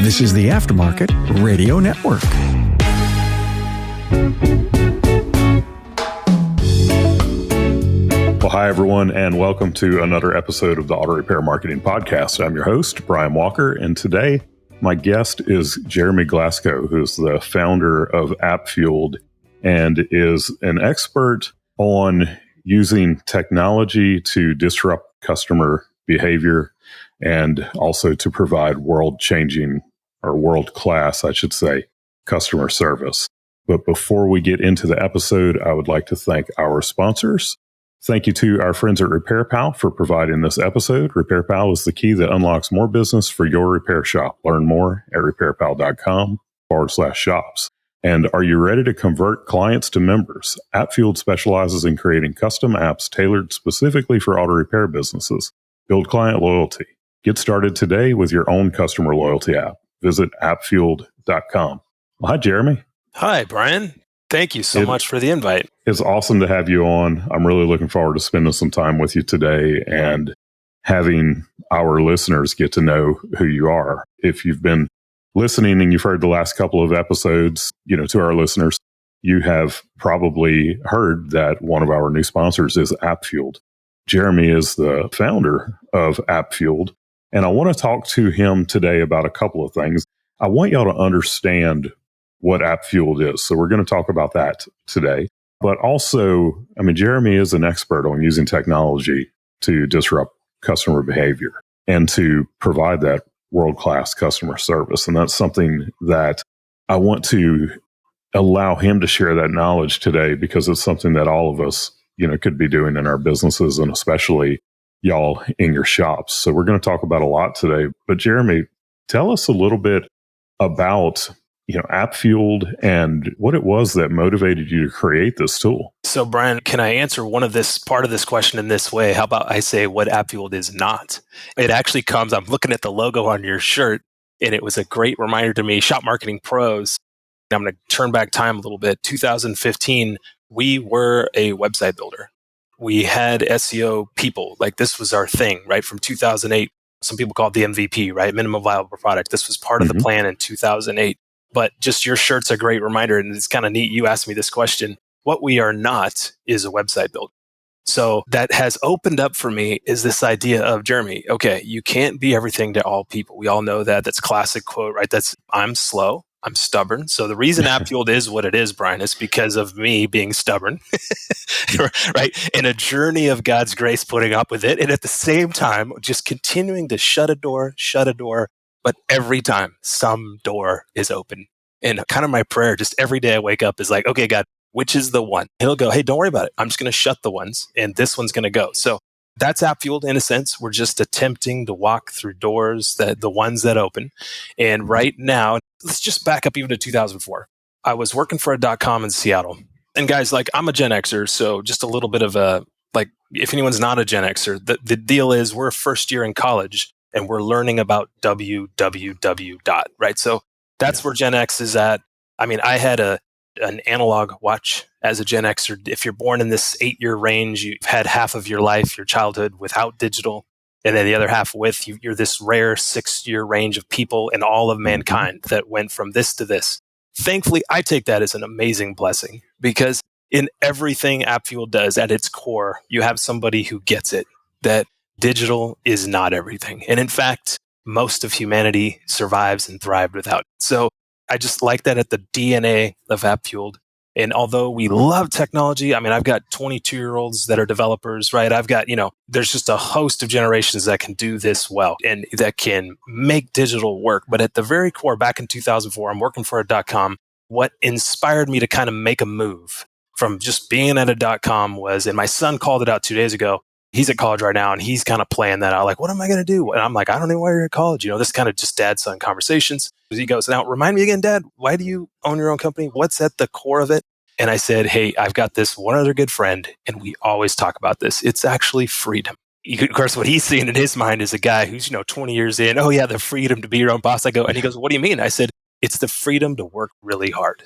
This is the Aftermarket Radio Network. Well, hi, everyone, and welcome to another episode of the Auto Repair Marketing Podcast. I'm your host, Brian Walker, and today my guest is Jeremy Glassco, who's the founder of App Fueled and is an expert on using technology to disrupt customer behavior and also to provide world-changing, or world-class, I should say, customer service. But before we get into the episode, I would like to thank our sponsors. Thank you to our friends at RepairPal for providing this episode. RepairPal is the key that unlocks more business for your repair shop. Learn more at repairpal.com/shops. And are you ready to convert clients to members? AppFueled specializes in creating custom apps tailored specifically for auto repair businesses. Build client loyalty. Get started today with your own customer loyalty app. Visit appfueled.com. Well, hi, Jeremy. Hi, Brian. Thank you so much for the invite. It's awesome to have you on. I'm really looking forward to spending some time with you today and having our listeners get to know who you are. If you've been listening and you've heard the last couple of episodes, to our listeners, you have probably heard that one of our new sponsors is App Fueled. Jeremy is the founder of App Fueled, and I want to talk to him today about a couple of things. I want y'all to understand what App Fueled is. So we're going to talk about that today. But also, Jeremy is an expert on using technology to disrupt customer behavior and to provide that world-class customer service. And that's something that I want to allow him to share that knowledge today, because it's something that all of us, could be doing in our businesses, and especially y'all in your shops. So we're going to talk about a lot today. But Jeremy, tell us a little bit about App Fueled and what it was that motivated you to create this tool. So, Brian, can I answer part of this question in this way? How about I say what App Fueled is not? It actually comes, I'm looking at the logo on your shirt, and it was a great reminder to me, Shop Marketing Pros. I'm going to turn back time a little bit. 2015, we were a website builder. We had SEO people, like this was our thing, right? From 2008, some people call it the MVP, right? Minimum viable product. This was part of the plan in 2008. But just your shirt's a great reminder, and it's kind of neat. You asked me this question. What we are not is a website builder. So that has opened up for me is this idea of, Jeremy, okay, you can't be everything to all people. We all know that. That's a classic quote, right? I'm slow. I'm stubborn. So the reason App Fueled is what it is, Brian, is because of me being stubborn, right? And a journey of God's grace putting up with it. And at the same time, just continuing to shut a door. But every time some door is open. And kind of my prayer, just every day I wake up is like, okay, God, which is the one? And he'll go, hey, don't worry about it. I'm just going to shut the ones and this one's going to go. So that's App Fueled in a sense. We're just attempting to walk through doors, the ones that open. And right now, let's just back up even to 2004. I was working for a .com in Seattle. And guys, I'm a Gen Xer, so just a little bit of if anyone's not a Gen Xer, the deal is we're first year in college. And we're learning about www. Right? So that's where Gen X is at. I had an analog watch as a Gen Xer. If you're born in this 8-year range, you've had half of your life, your childhood without digital, and then the other half with. You're this rare 6-year range of people in all of mankind that went from this to this. Thankfully, I take that as an amazing blessing, because in everything App Fueled does at its core, you have somebody who gets it, that digital is not everything. And in fact, most of humanity survives and thrived without it. So I just like that at the DNA of App Fueled. And although we love technology, I've got 22-year-olds that are developers, right? I've got, there's just a host of generations that can do this well and that can make digital work. But at the very core, back in 2004, I'm working for a .com. What inspired me to kind of make a move from just being at a .com was, and my son called it out 2 days ago, he's at college right now, and he's kind of playing that out. Like, what am I going to do? And I'm like, I don't know why you're at college. This kind of just dad-son conversations. He goes, now, remind me again, Dad, why do you own your own company? What's at the core of it? And I said, hey, I've got this one other good friend, and we always talk about this. It's actually freedom. Of course, what he's seeing in his mind is a guy who's, 20 years in. Oh, yeah, the freedom to be your own boss. And he goes, what do you mean? I said, it's the freedom to work really hard.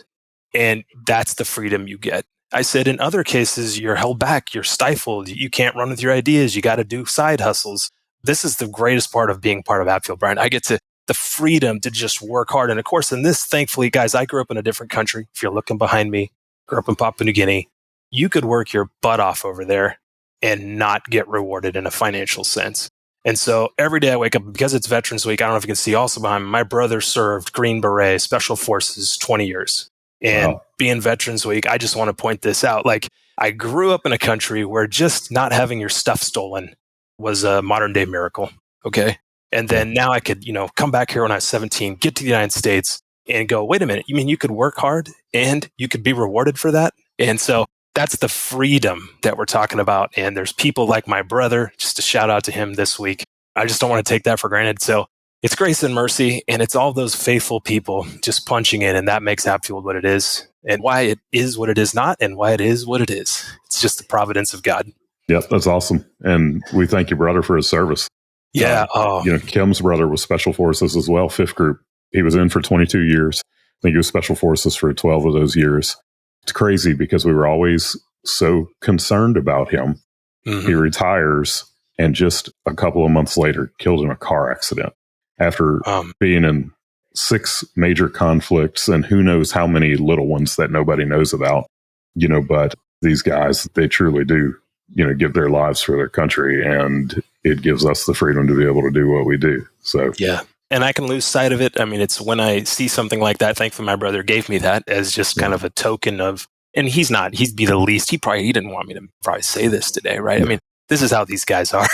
And that's the freedom you get. I said, in other cases, you're held back, you're stifled, you can't run with your ideas, you got to do side hustles. This is the greatest part of being part of App Fueled, Brian. I get to the freedom to just work hard. And of course, in this, thankfully, guys, I grew up in a different country. If you're looking behind me, grew up in Papua New Guinea. You could work your butt off over there and not get rewarded in a financial sense. And so every day I wake up, because it's Veterans Week, I don't know if you can see also behind me, my brother served Green Beret, Special Forces, 20 years. And being Veterans Week, I just want to point this out. Like, I grew up in a country where just not having your stuff stolen was a modern day miracle. Okay. And then now I could, come back here when I was 17, get to the United States and go, wait a minute, you mean you could work hard and you could be rewarded for that? And so that's the freedom that we're talking about. And there's people like my brother, just a shout out to him this week. I just don't want to take that for granted. So it's grace and mercy, and it's all those faithful people just punching in, and that makes App Fueled what it is, and why it is what it is not, and why it is what it is. It's just the providence of God. Yep, that's awesome. And we thank your brother for his service. Yeah. Kim's brother was Special Forces as well, 5th Group. He was in for 22 years. I think he was Special Forces for 12 of those years. It's crazy because we were always so concerned about him. Mm-hmm. He retires, and just a couple of months later, killed in a car accident after being in 6 major conflicts and who knows how many little ones that nobody knows about. But these guys, they truly do, give their lives for their country, and it gives us the freedom to be able to do what we do. So, yeah. And I can lose sight of it. I mean, it's when I see something like that, thankfully my brother gave me that as just kind of a token of, and he'd be the least, he didn't want me to probably say this today, right? Yeah. I mean, this is how these guys are.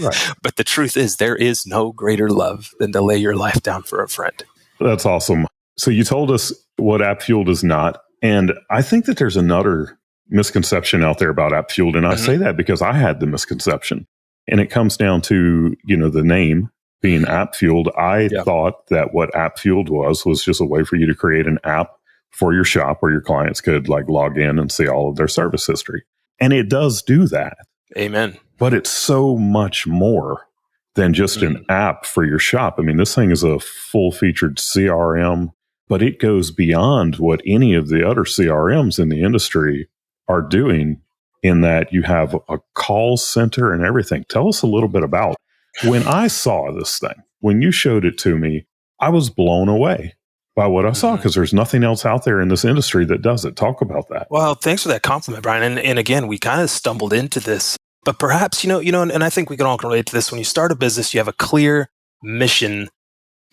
Right. But the truth is, there is no greater love than to lay your life down for a friend. That's awesome. So you told us what App Fueled is not. And I think that there's another misconception out there about App Fueled. And I say that because I had the misconception. And it comes down to, the name being App Fueled. I thought that what App Fueled was just a way for you to create an app for your shop where your clients could log in and see all of their service history. And it does do that. Amen. But it's so much more than just an app for your shop. I mean, this thing is a full-featured CRM, but it goes beyond what any of the other CRMs in the industry are doing, in that you have a call center and everything. Tell us a little bit about when I saw this thing. When you showed it to me, I was blown away by what I saw, because there's nothing else out there in this industry that does it. Talk about that. Well, thanks for that compliment, Brian. And again, we kind of stumbled into this, but perhaps, and I think we can all relate to this. When you start a business, you have a clear mission.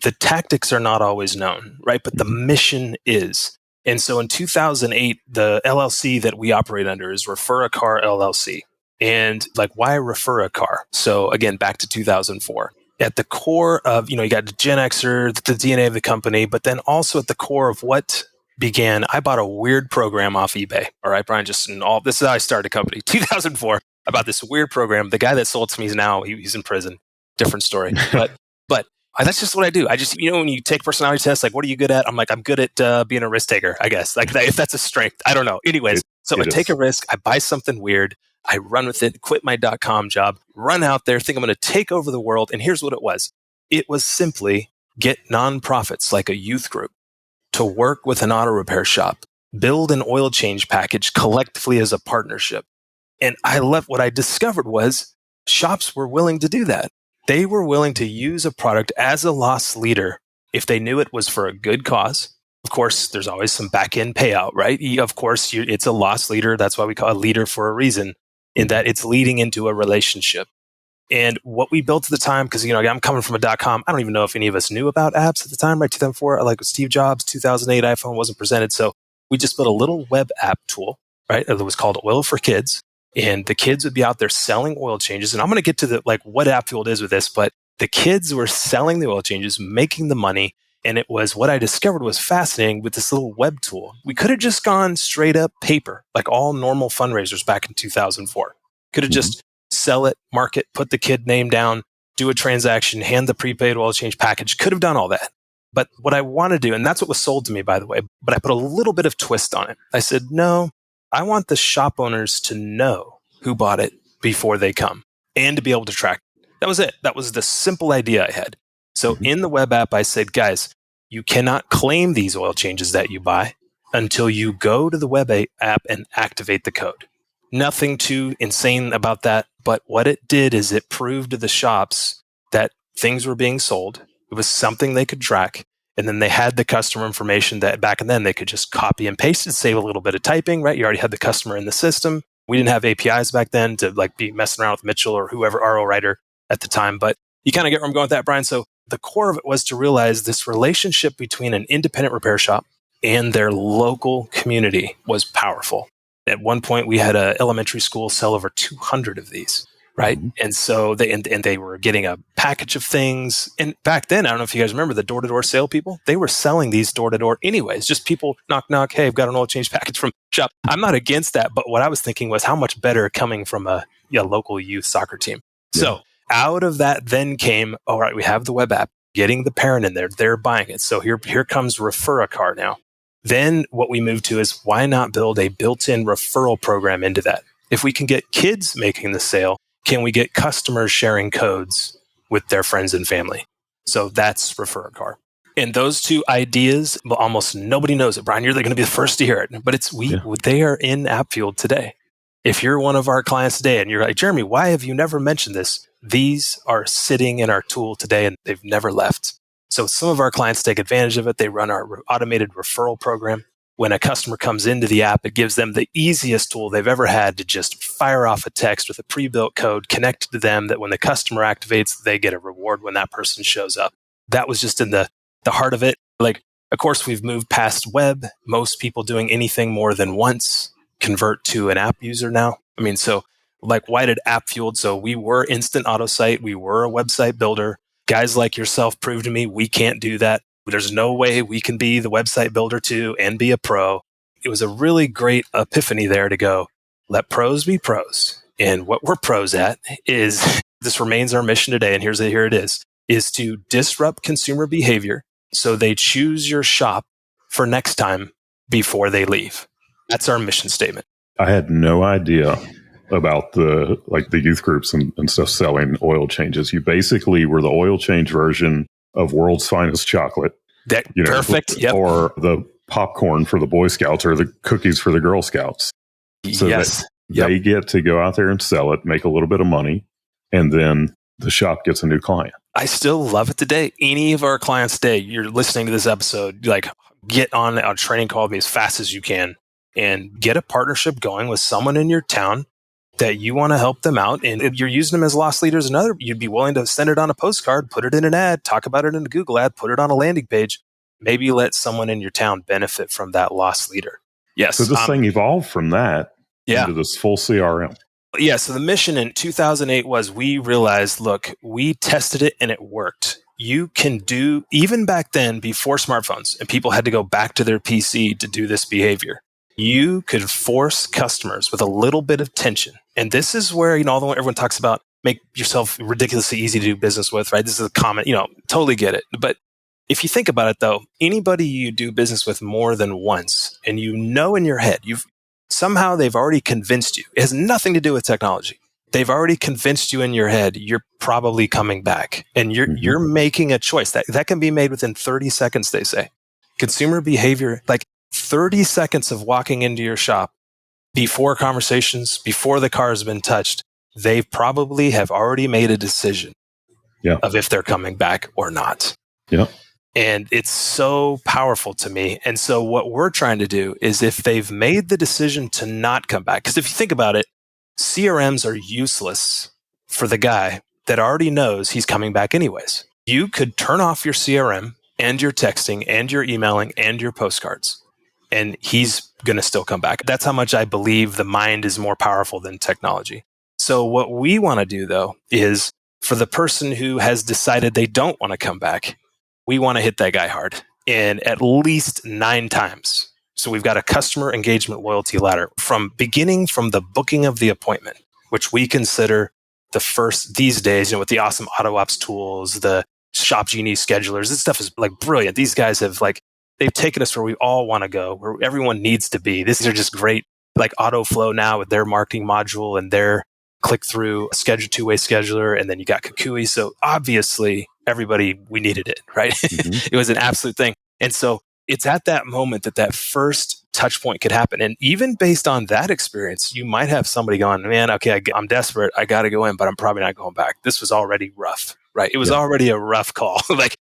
The tactics are not always known, right? But the mission is. And so in 2008, the LLC that we operate under is Refer a Car LLC. And why refer a car? So again, back to 2004. At the core of, you got the Gen Xer, the DNA of the company, but then also at the core of what began, I bought a weird program off eBay. All right, Brian, this is how I started a company. 2004, I bought this weird program. The guy that sold it to me is now, he's in prison. Different story. But that's just what I do. I just, when you take personality tests, what are you good at? I'm I'm good at being a risk taker, I guess. If that's a strength, I don't know. Anyways, I take a risk, I buy something weird, I run with it, quit my .com job, run out there, think I'm going to take over the world. And here's what it was. It was simply get nonprofits like a youth group to work with an auto repair shop, build an oil change package collectively as a partnership. And what I discovered was shops were willing to do that. They were willing to use a product as a loss leader if they knew it was for a good cause. Of course, there's always some back-end payout, right? Of course, it's a loss leader. That's why we call it a leader for a reason, in that it's leading into a relationship. And what we built at the time, because I'm coming from a .com, I don't even know if any of us knew about apps at the time, right? 2004, with Steve Jobs, 2008, iPhone wasn't presented. So we just built a little web app tool, right? It was called Oil for Kids. And the kids would be out there selling oil changes. And I'm going to get to what App Fueled is with this, but the kids were selling the oil changes, making the money. And it was what I discovered was fascinating with this little web tool. We could have just gone straight up paper, like all normal fundraisers back in 2004. Could have just sell it, market, put the kid name down, do a transaction, hand the prepaid oil change package. Could have done all that. But what I want to do, and that's what was sold to me, by the way, but I put a little bit of twist on it. I said, no, I want the shop owners to know who bought it before they come and to be able to track it. That was it. That was the simple idea I had. So in the web app, I said, guys, you cannot claim these oil changes that you buy until you go to the web app and activate the code. Nothing too insane about that. But what it did is it proved to the shops that things were being sold It was something they could track. And then they had the customer information that back then they could just copy and paste and save a little bit of typing, right? You already had the customer in the system. We didn't have APIs back then to like be messing around with Mitchell or whoever, RO writer at the time. But you kind of get where I'm going with that, Brian. So the core of it was to realize this relationship between an independent repair shop and their local community was powerful. At one point, we had an elementary school sell over 200 of these, right? And so they were getting a package of things. And back then, I don't know if you guys remember the door-to-door salespeople, they were selling these door-to-door anyways. Just people knock, knock, hey, I've got an oil change package from shop. I'm not against that, but what I was thinking was how much better coming from a local youth soccer team. Yeah. So out of that then came, all right, we have the web app, getting the parent in there, they're buying it. So here comes Refer a Car now. Then what we moved to is why not build a built-in referral program into that? If we can get kids making the sale, can we get customers sharing codes with their friends and family? So that's Refer a Car. And those two ideas, well, almost nobody knows it. Brian, you're going to be the first to hear it. But they are in AppFueled today. If you're one of our clients today and you're like, Jeremy, why have you never mentioned this? These are sitting in our tool today and they've never left. So some of our clients take advantage of it. They run our automated referral program. When a customer comes into the app, it gives them the easiest tool they've ever had to just fire off a text with a pre-built code connected to them that when the customer activates, they get a reward when that person shows up. That was just in the heart of it. Like, of course, we've moved past web. Most people doing anything more than once convert to an app user now. I mean, so like, why did App Fueled? So we were instant auto site. We were a website builder. Guys like yourself prove to me we can't do that. There's no way we can be the website builder too and be a pro. It was a really great epiphany there to go, let pros be pros. And what we're pros at is, this remains our mission today, and here it is to disrupt consumer behavior so they choose your shop for next time before they leave. That's our mission statement. I had no idea about the youth groups and stuff selling oil changes. You basically were the oil change version of World's Finest Chocolate. Perfect. Yep. Or the popcorn for the Boy Scouts or the cookies for the Girl Scouts. So yes. They get to go out there and sell it, make a little bit of money, and then the shop gets a new client. I still love it today. Any of our clients today, you're listening to this episode, like, get on a training call with me as fast as you can and get a partnership going with someone in your town that you want to help them out. And if you're using them as loss leaders, you'd be willing to send it on a postcard, put it in an ad, talk about it in a Google ad, put it on a landing page. Maybe let someone in your town benefit from that loss leader. Yes. So this thing evolved from that into this full CRM. Yeah. So the mission in 2008 was, we realized, look, we tested it and it worked. You can do, even back then before smartphones and people had to go back to their PC to do this behavior, you could force customers with a little bit of tension. And this is where, although everyone talks about make yourself ridiculously easy to do business with, right? This is a common, totally get it. But if you think about it though, anybody you do business with more than once, and in your head, somehow they've already convinced you. It has nothing to do with technology. They've already convinced you in your head, you're probably coming back. And you're making a choice. That can be made within 30 seconds, they say. Consumer behavior, like 30 seconds of walking into your shop before conversations, before the car has been touched, they probably have already made a decision of if they're coming back or not. Yeah. And it's so powerful to me. And so what we're trying to do is, if they've made the decision to not come back, because if you think about it, CRMs are useless for the guy that already knows he's coming back anyways. You could turn off your CRM and your texting and your emailing and your postcards, and he's going to still come back. That's how much I believe the mind is more powerful than technology. So what we want to do, though, is for the person who has decided they don't want to come back, we want to hit that guy hard, and at least 9 times. So we've got a customer engagement loyalty ladder from the booking of the appointment, which we consider the first these days, with the awesome auto ops tools, the Shop Genie schedulers. This stuff is like brilliant. These guys have they've taken us where we all want to go, where everyone needs to be. These are just great, like Auto Flow now with their marketing module and their click-through schedule, two-way scheduler, and then you got Kukui. So obviously, we needed it, right? It was an absolute thing. And so it's at that moment that first touch point could happen. And even based on that experience, you might have somebody going, man, okay, I'm desperate. I got to go in, but I'm probably not going back. This was already rough, right? It was already a rough call.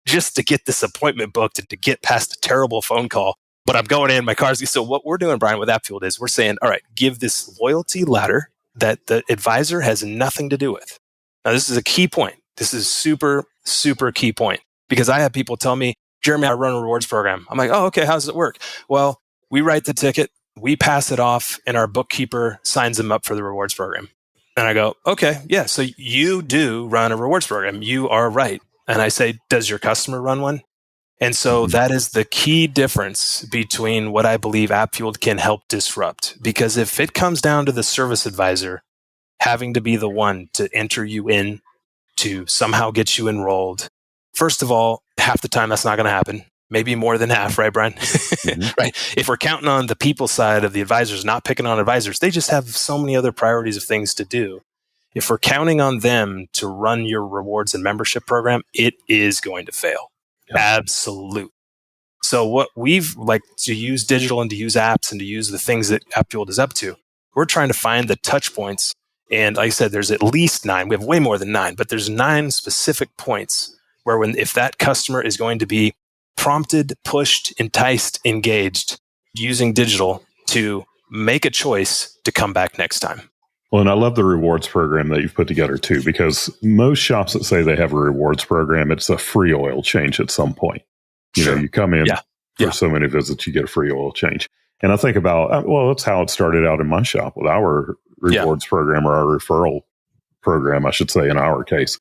just to get this appointment booked and to get past a terrible phone call. But I'm going in, my car's. So what we're doing, Brian, with AppFueled is we're saying, all right, give this loyalty ladder that the advisor has nothing to do with. Now, this is a key point. This is super, super key point, because I have people tell me, Jeremy, I run a rewards program. I'm like, oh, okay. How does it work? Well, we write the ticket, we pass it off, and our bookkeeper signs them up for the rewards program. And I go, okay, yeah. So you do run a rewards program. You are right. And I say, does your customer run one? And so that is the key difference between what I believe AppFueled can help disrupt. Because if it comes down to the service advisor having to be the one to enter you in, to somehow get you enrolled, first of all, half the time that's not going to happen. Maybe more than half, right, Brian? Right. If we're counting on the people side of the advisors, not picking on advisors, they just have so many other priorities of things to do. If we're counting on them to run your rewards and membership program, it is going to fail. Yep. Absolute. So what we've like to use digital and to use apps and to use the things that AppFueled is up to, we're trying to find the touch points. And like I said, there's at least 9. We have way more than 9, but there's 9 specific points where if that customer is going to be prompted, pushed, enticed, engaged, using digital to make a choice to come back next time. Well, and I love the rewards program that you've put together too, because most shops that say they have a rewards program, it's a free oil change at some point. You know, you come in for so many visits, you get a free oil change. And I think about, well, that's how it started out in my shop with our rewards program, or our referral program, I should say, in our case.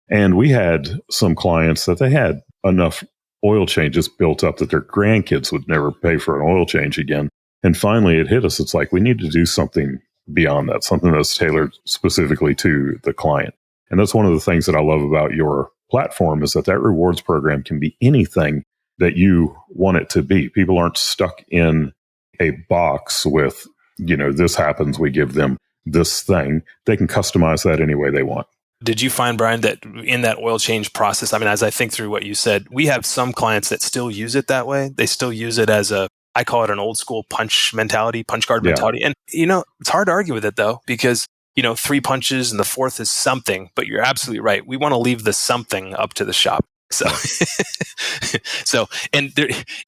And we had some clients that they had enough oil changes built up that their grandkids would never pay for an oil change again. And finally it hit us. It's like, we need to do something beyond that, something that's tailored specifically to the client. And that's one of the things that I love about your platform, is that rewards program can be anything that you want it to be. People aren't stuck in a box with, this happens, we give them this thing. They can customize that any way they want. Did you find, Brian, that in that oil change process, I mean, as I think through what you said, we have some clients that still use it that way. They still use it as I call it an old school punch card mentality. And, it's hard to argue with it though, because, 3 punches and the 4th is something, but you're absolutely right. We want to leave the something up to the shop. So,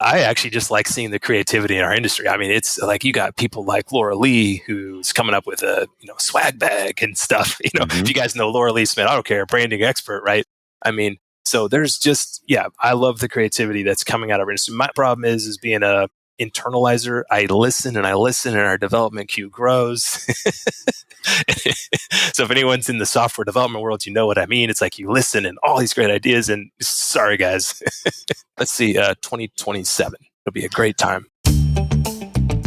I actually just like seeing the creativity in our industry. I mean, it's like you got people like Laura Lee, who's coming up with a swag bag and stuff. If you guys know Laura Lee Smith, I don't care, branding expert, right? I mean, so there's just I love the creativity that's coming out of our industry. My problem is being a internalizer. I listen and our development queue grows. So if anyone's in the software development world, you know what I mean. It's like you listen and all these great ideas, and sorry guys, let's see, 2027. It'll be a great time.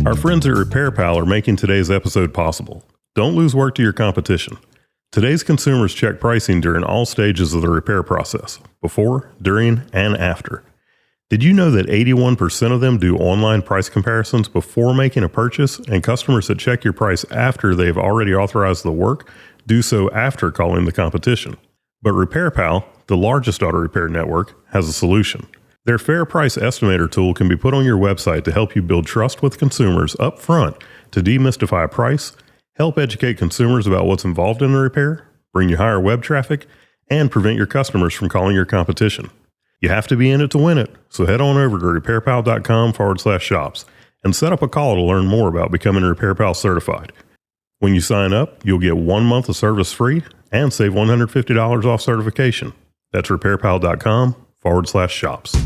Our friends at RepairPal are making today's episode possible. Don't lose work to your competition. Today's consumers check pricing during all stages of the repair process, before, during, and after. Did you know that 81% of them do online price comparisons before making a purchase, and customers that check your price after they've already authorized the work do so after calling the competition? But RepairPal, the largest auto repair network, has a solution. Their Fair Price Estimator tool can be put on your website to help you build trust with consumers up front, to demystify price, help educate consumers about what's involved in the repair, bring you higher web traffic, and prevent your customers from calling your competition. You have to be in it to win it, so head on over to repairpal.com/shops and set up a call to learn more about becoming RepairPal certified. When you sign up, you'll get 1 month of service free and save $150 off certification. That's repairpal.com/shops.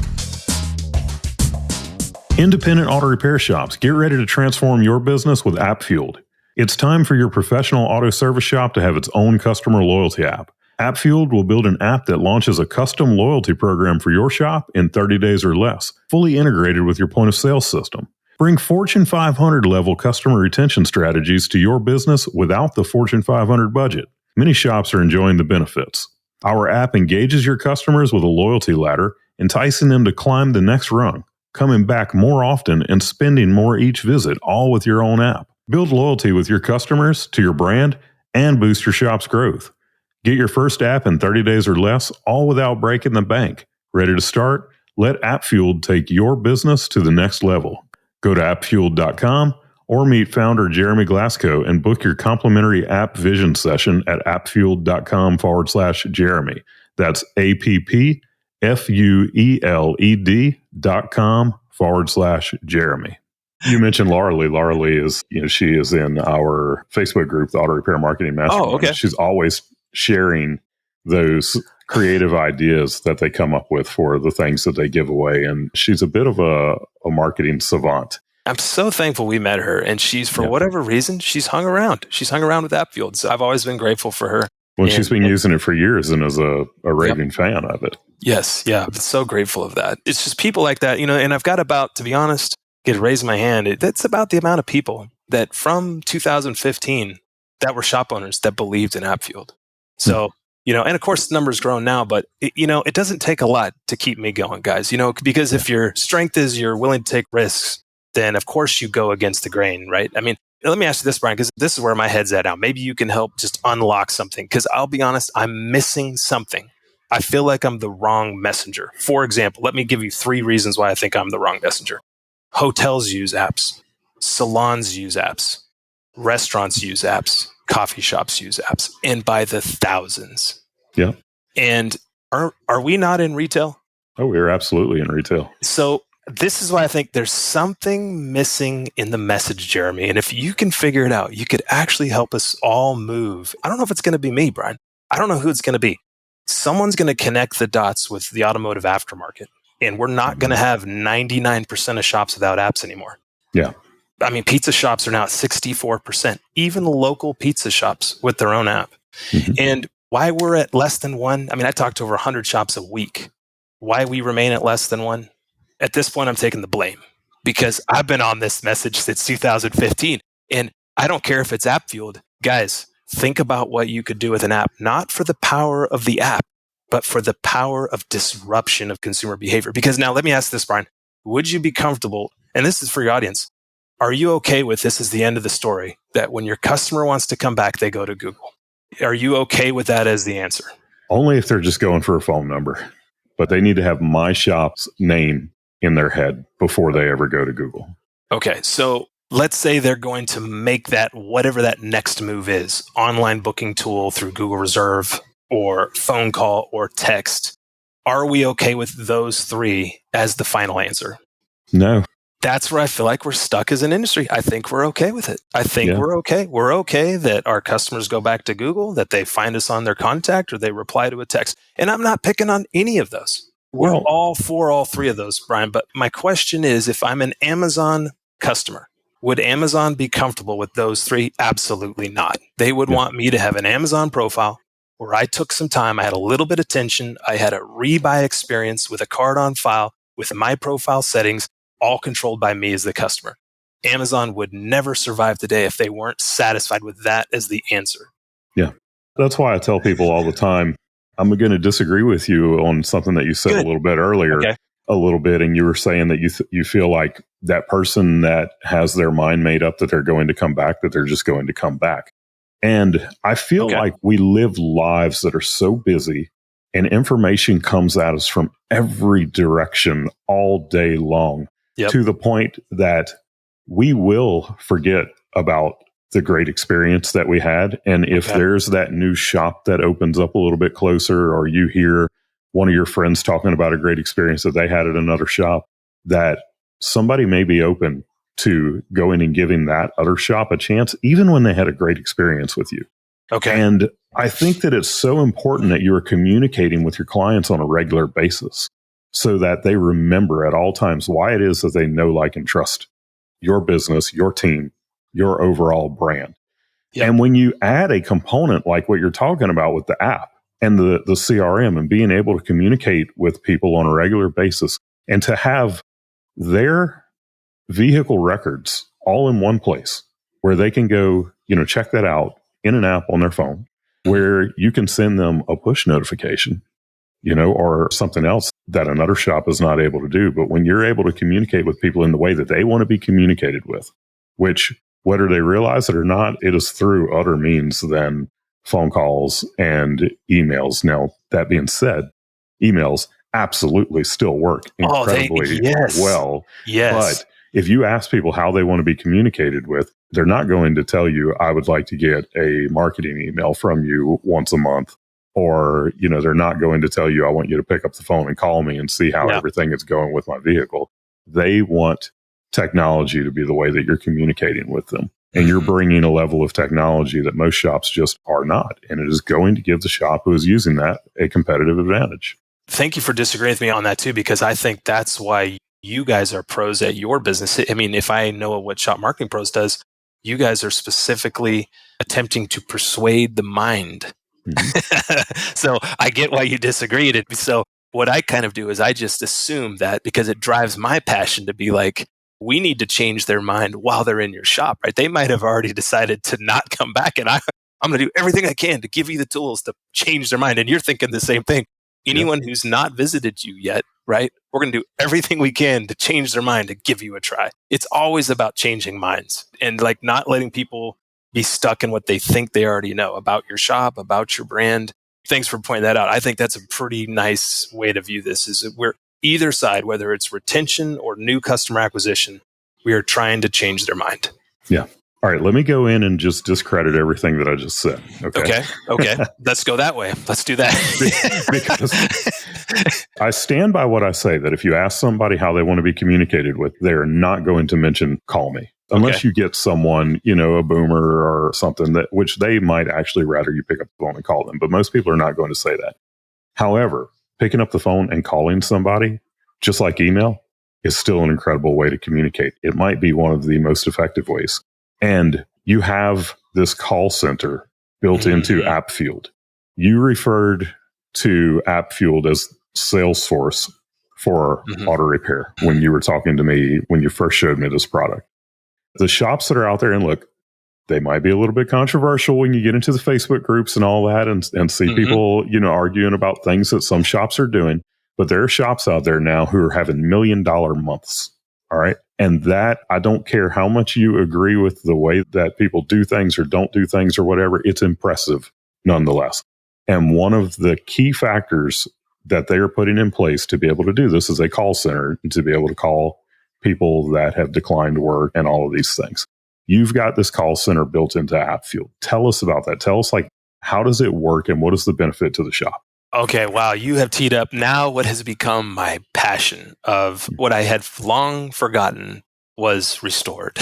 Independent auto repair shops, get ready to transform your business with AppFueled. It's time for your professional auto service shop to have its own customer loyalty app. AppFueled will build an app that launches a custom loyalty program for your shop in 30 days or less, fully integrated with your point of sale system. Bring Fortune 500 level customer retention strategies to your business without the Fortune 500 budget. Many shops are enjoying the benefits. Our app engages your customers with a loyalty ladder, enticing them to climb the next rung, coming back more often and spending more each visit, all with your own app. Build loyalty with your customers to your brand and boost your shop's growth. Get your first app in 30 days or less, all without breaking the bank. Ready to start? Let AppFueled take your business to the next level. Go to appfueled.com or meet founder Jeremy Glassco and book your complimentary app vision session at appfueled.com/Jeremy. That's FUELED.com/Jeremy. You mentioned Laura Lee. Laura Lee is, she is in our Facebook group, the Auto Repair Marketing Mastermind. Oh, okay. She's always sharing those creative ideas that they come up with for the things that they give away. And she's a bit of a marketing savant. I'm so thankful we met her. And she's, for whatever reason, she's hung around. She's hung around with AppFueled. So I've always been grateful for her. Well, she's been using it for years and is a raving fan of it. Yes. Yeah. I'm so grateful of that. It's just people like that, and I've got about, to be honest, get raise my hand. That's about the amount of people that from 2015 that were shop owners that believed in AppFueled. So, and of course the number's grown now, but it doesn't take a lot to keep me going, guys, because if your strength is you're willing to take risks, then of course you go against the grain, right? I mean, let me ask you this, Brian, because this is where my head's at now. Maybe you can help just unlock something, because I'll be honest, I'm missing something. I feel like I'm the wrong messenger. For example, let me give you 3 reasons why I think I'm the wrong messenger. Hotels use apps. Salons use apps. Restaurants use apps. Coffee shops use apps. And by the thousands. Yeah. And are we not in retail? Oh, we're absolutely in retail. So this is why I think there's something missing in the message, Jeremy. And if you can figure it out, you could actually help us all move. I don't know if it's going to be me, Brian. I don't know who it's going to be. Someone's going to connect the dots with the automotive aftermarket. And we're not going to have 99% of shops without apps anymore. Yeah. I mean, pizza shops are now at 64%, even local pizza shops with their own app. Mm-hmm. And why we're at less than 1, I mean, I talk to over 100 shops a week. Why we remain at less than 1? At this point, I'm taking the blame because I've been on this message since 2015. And I don't care if it's app fueled. Guys, think about what you could do with an app, not for the power of the app, but for the power of disruption of consumer behavior. Because now let me ask this, Brian, would you be comfortable, and this is for your audience, are you okay with this is the end of the story, that when your customer wants to come back, they go to Google? Are you okay with that as the answer? Only if they're just going for a phone number, but they need to have my shop's name in their head before they ever go to Google. Okay, so let's say they're going to make that, whatever that next move is, online booking tool through Google Reserve or phone call or text. Are we okay with those 3 as the final answer? No. That's where I feel like we're stuck as an industry. I think we're okay with it. I think we're okay. We're okay that our customers go back to Google, that they find us on their contact, or they reply to a text. And I'm not picking on any of those. We're all for all 3 of those, Brian. But my question is, if I'm an Amazon customer, would Amazon be comfortable with those 3? Absolutely not. They would want me to have an Amazon profile where I took some time, I had a little bit of attention, I had a rebuy experience with a card on file, with my profile settings, all controlled by me as the customer. Amazon would never survive today if they weren't satisfied with that as the answer. Yeah. That's why I tell people all the time, I'm going to disagree with you on something that you said a little bit earlier, a little bit. And you were saying that you feel like that person that has their mind made up that they're going to come back, that they're just going to come back. And I feel like we live lives that are so busy and information comes at us from every direction all day long to the point that we will forget about the great experience that we had. And if there's that new shop that opens up a little bit closer, or you hear one of your friends talking about a great experience that they had at another shop, that somebody may be open to going and giving that other shop a chance, even when they had a great experience with you. Okay. And I think that it's so important that you are communicating with your clients on a regular basis so that they remember at all times why it is that they know, like, and trust your business, your team, your overall brand. Yep. And when you add a component like what you're talking about with the app and the CRM and being able to communicate with people on a regular basis and to have their vehicle records all in one place where they can go, check that out in an app on their phone, where you can send them a push notification, or something else that another shop is not able to do. But when you're able to communicate with people in the way that they want to be communicated with, which whether they realize it or not, it is through other means than phone calls and emails. Now, that being said, emails absolutely still work incredibly well. Yes. But if you ask people how they want to be communicated with, they're not going to tell you, I would like to get a marketing email from you once a month, or, they're not going to tell you, I want you to pick up the phone and call me and see how everything is going with my vehicle. They want technology to be the way that you're communicating with them. And you're bringing a level of technology that most shops just are not. And it is going to give the shop who is using that a competitive advantage. Thank you for disagreeing with me on that too, because I think that's why you guys are pros at your business. I mean, if I know what Shop Marketing Pros does, you guys are specifically attempting to persuade the mind. So I get why you disagreed. So what I kind of do is I just assume that because it drives my passion to be like, we need to change their mind while they're in your shop, right? They might have already decided to not come back, and I'm going to do everything I can to give you the tools to change their mind. And you're thinking the same thing. Anyone who's not visited you yet, right? We're going to do everything we can to change their mind, to give you a try. It's always about changing minds and like not letting people be stuck in what they think they already know about your shop, about your brand. Thanks for pointing that out. I think that's a pretty nice way to view this, is that we're either side, whether it's retention or new customer acquisition, we are trying to change their mind. Yeah. All right. Let me go in and just discredit everything that I just said. Okay. Let's go that way. Let's do that. Because I stand by what I say, that if you ask somebody how they want to be communicated with, they're not going to mention call me. Unless you get someone, a boomer or something, which they might actually rather you pick up the phone and call them. But most people are not going to say that. However, picking up the phone and calling somebody, just like email, is still an incredible way to communicate. It might be one of the most effective ways. And you have this call center built into App Fueled. You referred to App Fueled as Salesforce for auto repair when you were talking to me, when you first showed me this product. The shops that are out there, and look, they might be a little bit controversial when you get into the Facebook groups and all that and see people, arguing about things that some shops are doing. But there are shops out there now who are having $1 million months. All right. And that, I don't care how much you agree with the way that people do things or don't do things or whatever, it's impressive nonetheless. And one of the key factors that they are putting in place to be able to do this is a call center, to be able to call people that have declined work and all of these things. You've got this call center built into App Fueled. Tell us about that. Tell us, how does it work and what is the benefit to the shop? Okay, wow. You have teed up now what has become my passion of what I had long forgotten was restored.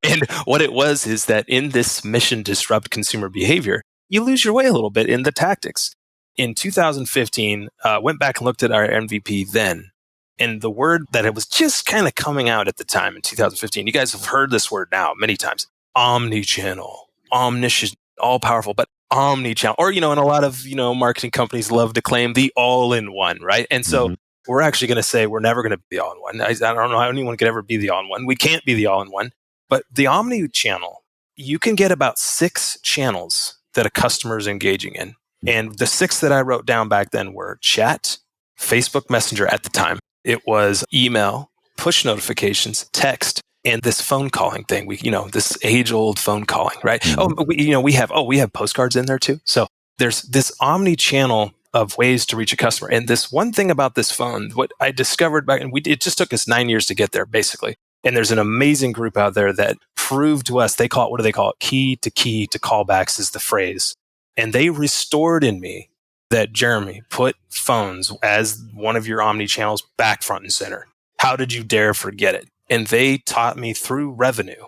And what it was is that in this mission disrupt consumer behavior, you lose your way a little bit in the tactics. In 2015, went back and looked at our MVP then. And the word that it was just kind of coming out at the time in 2015, you guys have heard this word now many times, omnichannel, omniscient, all powerful, but omnichannel, or, and a lot of, marketing companies love to claim the all-in-one, right? And so we're actually going to say we're never going to be the all-in-one. I don't know how anyone could ever be the all-in-one. We can't be the all-in-one, but the omnichannel, you can get about 6 channels that a customer is engaging in. And the 6 that I wrote down back then were chat, Facebook Messenger at the time. It was email, push notifications, text, and this phone calling thing. We, this age-old phone calling, right? We have postcards in there too. So there's this omni-channel of ways to reach a customer. And this one thing about this phone, what I discovered back, and it just took us 9 years to get there, basically. And there's an amazing group out there that proved to us, what do they call it? Key to callbacks is the phrase. And they restored in me that, Jeremy, put phones as one of your omni channels back front and center. How did you dare forget it? And they taught me through revenue.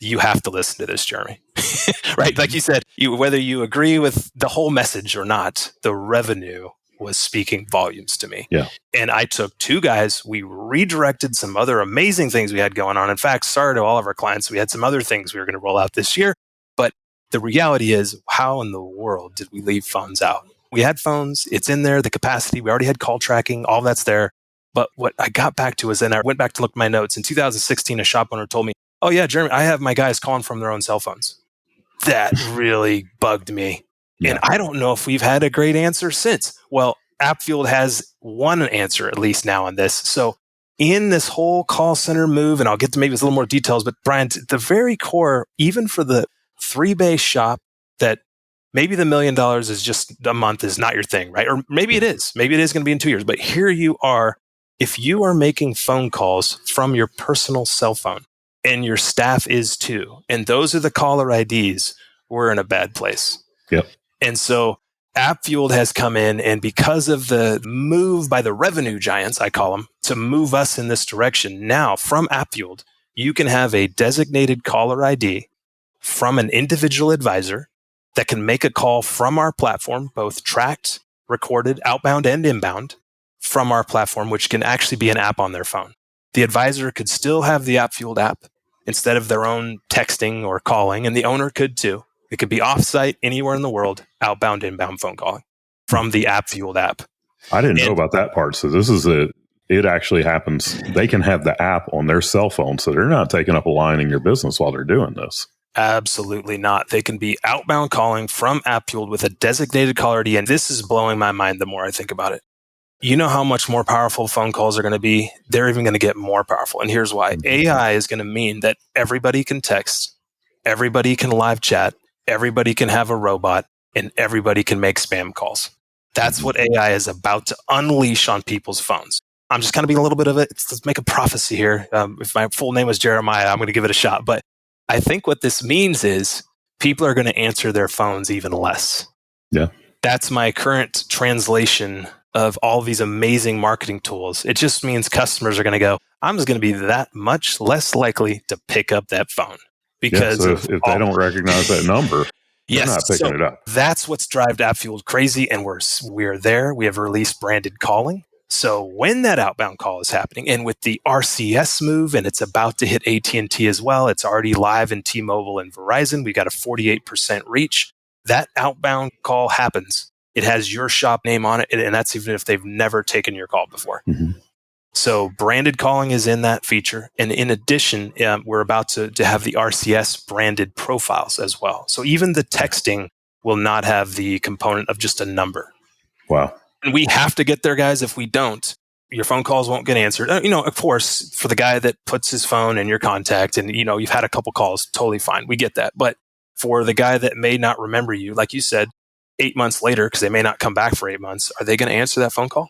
You have to listen to this, Jeremy. Right? Like you said, whether you agree with the whole message or not, the revenue was speaking volumes to me. Yeah. And I took 2 guys. We redirected some other amazing things we had going on. In fact, sorry to all of our clients, we had some other things we were going to roll out this year. But the reality is, how in the world did we leave phones out? We had phones. It's in there, the capacity. We already had call tracking. All that's there. But what I got back to is, then I went back to look at my notes. In 2016, a shop owner told me, oh yeah, Jeremy, I have my guys calling from their own cell phones. That really bugged me. Yeah. And I don't know if we've had a great answer since. Well, App Fueled has one answer at least now on this. So in this whole call center move, and I'll get to maybe a little more details, but Brian, the very core, even for the 3-bay shop that maybe the $1 million is just a month is not your thing, right? Or maybe it is. Maybe it is going to be in 2 years. But here you are. If you are making phone calls from your personal cell phone, and your staff is too, and those are the caller IDs, we're in a bad place. Yep. And so App Fueled has come in, and because of the move by the revenue giants, I call them, to move us in this direction, now from App Fueled, you can have a designated caller ID from an individual advisor that can make a call from our platform, both tracked, recorded, outbound, and inbound from our platform, which can actually be an app on their phone. The advisor could still have the App Fueled app instead of their own texting or calling, and the owner could too. It could be offsite anywhere in the world, outbound, inbound phone calling from the App Fueled app. I didn't know about that part. So this is it actually happens. They can have the app on their cell phone, so they're not taking up a line in your business while they're doing this. Absolutely not. They can be outbound calling from App Fueled with a designated caller ID, and this is blowing my mind the more I think about it. You know how much more powerful phone calls are going to be? They're even going to get more powerful. And here's why. AI is going to mean that everybody can text, everybody can live chat, everybody can have a robot, and everybody can make spam calls. That's what AI is about to unleash on people's phones. I'm just kind of being a little bit of it. Let's make a prophecy here. If my full name was Jeremiah, I'm going to give it a shot. But I think what this means is people are going to answer their phones even less. Yeah. That's my current translation of all these amazing marketing tools. It just means customers are going to go, I'm just going to be that much less likely to pick up that phone. Because if they don't recognize that number, they're not picking it up. That's what's driving App Fueled crazy, and we're there. We have released branded calling. So when that outbound call is happening, and with the RCS move, and it's about to hit AT&T as well, it's already live in T-Mobile and Verizon. We got a 48% reach. That outbound call happens. It has your shop name on it, and that's even if they've never taken your call before. Mm-hmm. So branded calling is in that feature. And in addition, we're about to have the RCS branded profiles as well. So even the texting will not have the component of just a number. Wow. And we have to get there, guys. If we don't, your phone calls won't get answered. Of course, for the guy that puts his phone in your contact and, you've had a couple calls, totally fine. We get that. But for the guy that may not remember you, like you said, 8 months later, because they may not come back for 8 months, are they going to answer that phone call?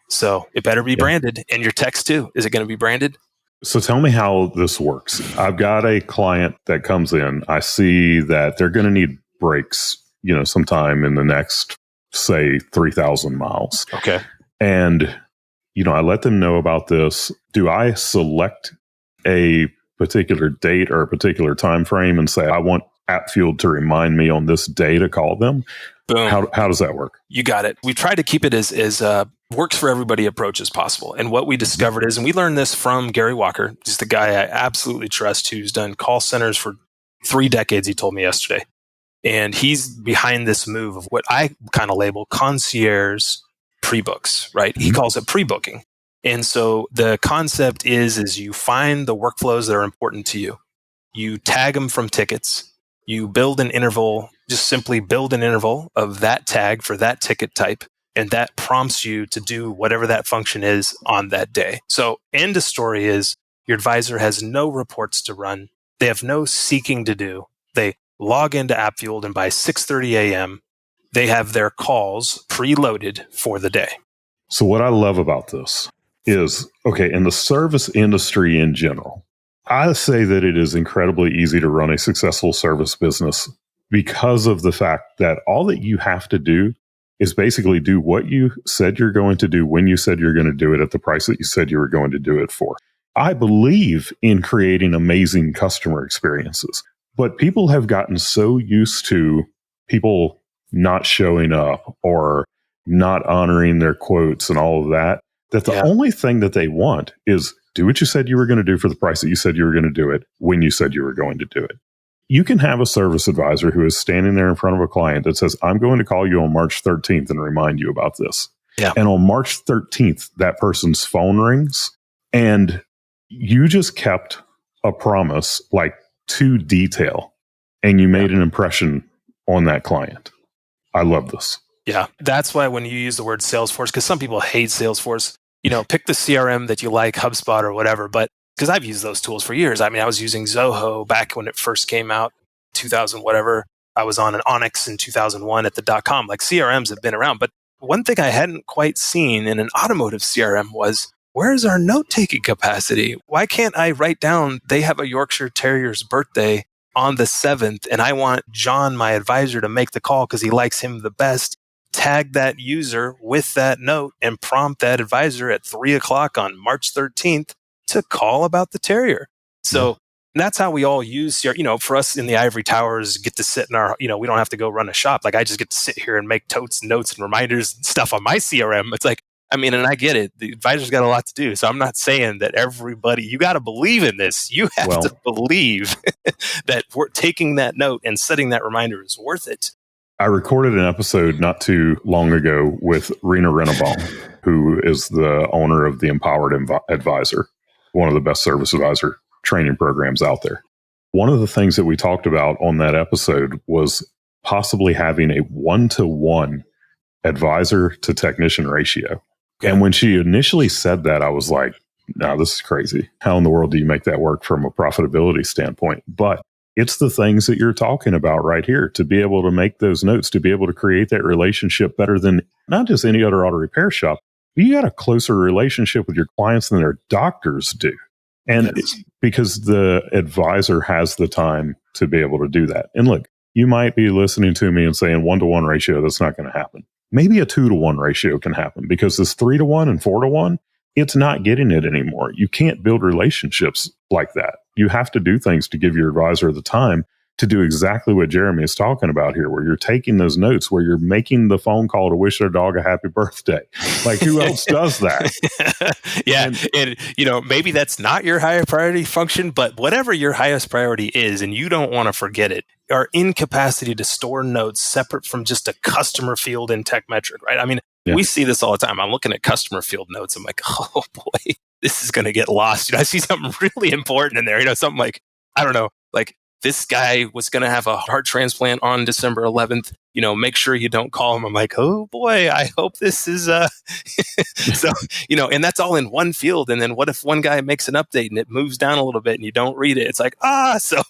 So it better be branded. And your text too. Is it going to be branded? So tell me how this works. I've got a client that comes in. I see that they're going to need brakes, sometime in the next, say, 3,000 miles. Okay. And, I let them know about this. Do I select a particular date or a particular time frame and say, I want App Fueled to remind me on this day to call them? Boom. How does that work? You got it. We try to keep it as works for everybody approach as possible. And what we discovered is, and we learned this from Gary Walker, just the guy I absolutely trust, who's done call centers for 3 decades, he told me yesterday. And he's behind this move of what I kind of label concierge pre-books, right? He calls it pre-booking. And so the concept is you find the workflows that are important to you. You tag them from tickets. You build an interval, just simply build an interval of that tag for that ticket type. And that prompts you to do whatever that function is on that day. So end of story is your advisor has no reports to run. They have no seeking to do. They log into App Fueled, and by 6:30 a.m., they have their calls preloaded for the day. So what I love about this is, in the service industry in general, I say that it is incredibly easy to run a successful service business because of the fact that all that you have to do is basically do what you said you're going to do when you said you're going to do it at the price that you said you were going to do it for. I believe in creating amazing customer experiences, but people have gotten so used to people not showing up or not honoring their quotes and all of that the only thing that they want is do what you said you were going to do for the price that you said you were going to do it when you said you were going to do it. You can have a service advisor who is standing there in front of a client that says, I'm going to call you on March 13th and remind you about this. Yeah. And on March 13th, that person's phone rings and you just kept a promise to detail and you made an impression on that client. I love this. Yeah. That's why when you use the word Salesforce, because some people hate Salesforce, pick the CRM that you like, HubSpot or whatever, but because I've used those tools for years. I mean, I was using Zoho back when it first came out, 2000, whatever. I was on an Onyx in 2001 at the .com. CRMs have been around. But one thing I hadn't quite seen in an automotive CRM was, where's our note-taking capacity? Why can't I write down, they have a Yorkshire Terrier's birthday on the 7th, and I want John, my advisor, to make the call because he likes him the best. tag that user with that note and prompt that advisor at 3:00 on March 13th to call about the terrier. So that's how we all use, for us in the ivory towers, get to sit in our, we don't have to go run a shop. Like I just get to sit here and make notes and reminders and stuff on my CRM. It's like, and I get it. The advisor's got a lot to do. So I'm not saying that everybody, you got to believe in this. You have to believe that we're taking that note and setting that reminder is worth it. I recorded an episode not too long ago with Rena Rennebaum, who is the owner of the Empowered Advisor, one of the best service advisor training programs out there. One of the things that we talked about on that episode was possibly having a 1-to-1 advisor to technician ratio. And when she initially said that, I was like, no, this is crazy. How in the world do you make that work from a profitability standpoint? But it's the things that you're talking about right here, to be able to make those notes, to be able to create that relationship better than not just any other auto repair shop. You got a closer relationship with your clients than their doctors do. And it's because the advisor has the time to be able to do that. And look, you might be listening to me and saying 1-to-1 ratio, that's not going to happen. Maybe a 2-to-1 ratio can happen, because this 3-to-1 and 4-to-1, it's not getting it anymore. You can't build relationships like that. You have to do things to give your advisor the time to do exactly what Jeremy is talking about here, where you're taking those notes, where you're making the phone call to wish their dog a happy birthday. Like, who else does that? And maybe that's not your higher priority function, but whatever your highest priority is, and you don't want to forget it, our incapacity to store notes separate from just a customer field in tech metric, right? We see this all the time. I'm looking at customer field notes. I'm like, oh boy, this is going to get lost. I see something really important in there. Something like, I don't know, like, this guy was going to have a heart transplant on December 11th. Make sure you don't call him. I'm like, oh boy, I hope this is, so, and that's all in one field. And then what if one guy makes an update and it moves down a little bit and you don't read it? It's like, so,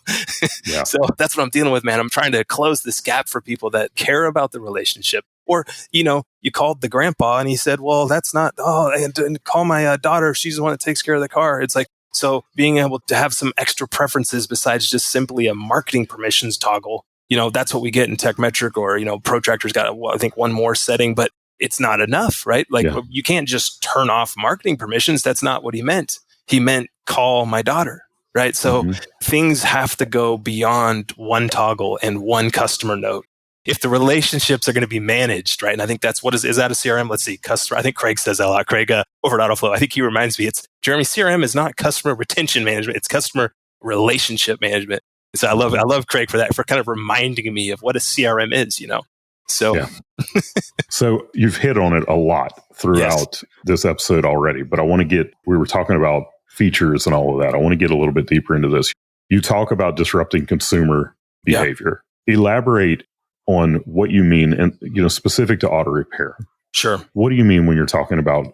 so that's what I'm dealing with, man. I'm trying to close this gap for people that care about the relationship. Or, you called the grandpa and he said, well, that's not, I didn't call my daughter. She's the one that takes care of the car. It's like, so being able to have some extra preferences besides just simply a marketing permissions toggle, that's what we get in TechMetric, or, Protractor's got, I think, one more setting, but it's not enough, right? Like, you can't just turn off marketing permissions. That's not what he meant. He meant call my daughter, right? So things have to go beyond one toggle and one customer note. If the relationships are going to be managed, right? And I think that's is that a CRM? Let's see, customer. I think Craig says that a lot. Craig over at AutoFlow. I think he reminds me, it's Jeremy, CRM is not customer retention management. It's customer relationship management. So I love Craig for that, for kind of reminding me of what a CRM is, So, So you've hit on it a lot throughout this episode already, but we were talking about features and all of that. I want to get a little bit deeper into this. You talk about disrupting consumer behavior. Elaborate on what you mean, and specific to auto repair. Sure. What do you mean when you're talking about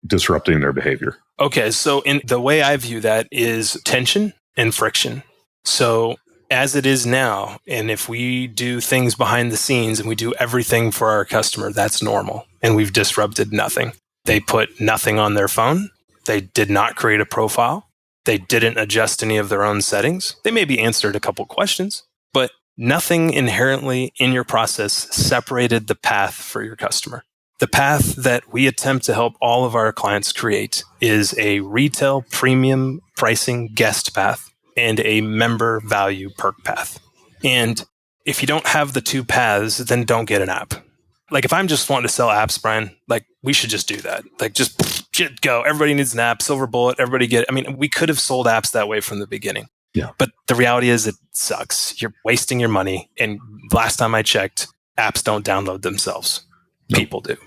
disrupting their behavior? Okay, so in the way I view that is tension and friction. So as it is now, and if we do things behind the scenes and we do everything for our customer, that's normal, and we've disrupted nothing. They put nothing on their phone. They did not create a profile. They didn't adjust any of their own settings. They maybe answered a couple questions, but nothing inherently in your process separated the path for your customer. The path that we attempt to help all of our clients create is a retail premium pricing guest path and a member value perk path. And if you don't have the two paths, then don't get an app. Like, if I'm just wanting to sell apps, Brian, like, we should just do that. Like, just go. Everybody needs an app, silver bullet, everybody get it. We could have sold apps that way from the beginning. Yeah. But the reality is it sucks. You're wasting your money. And last time I checked, apps don't download themselves. Nope.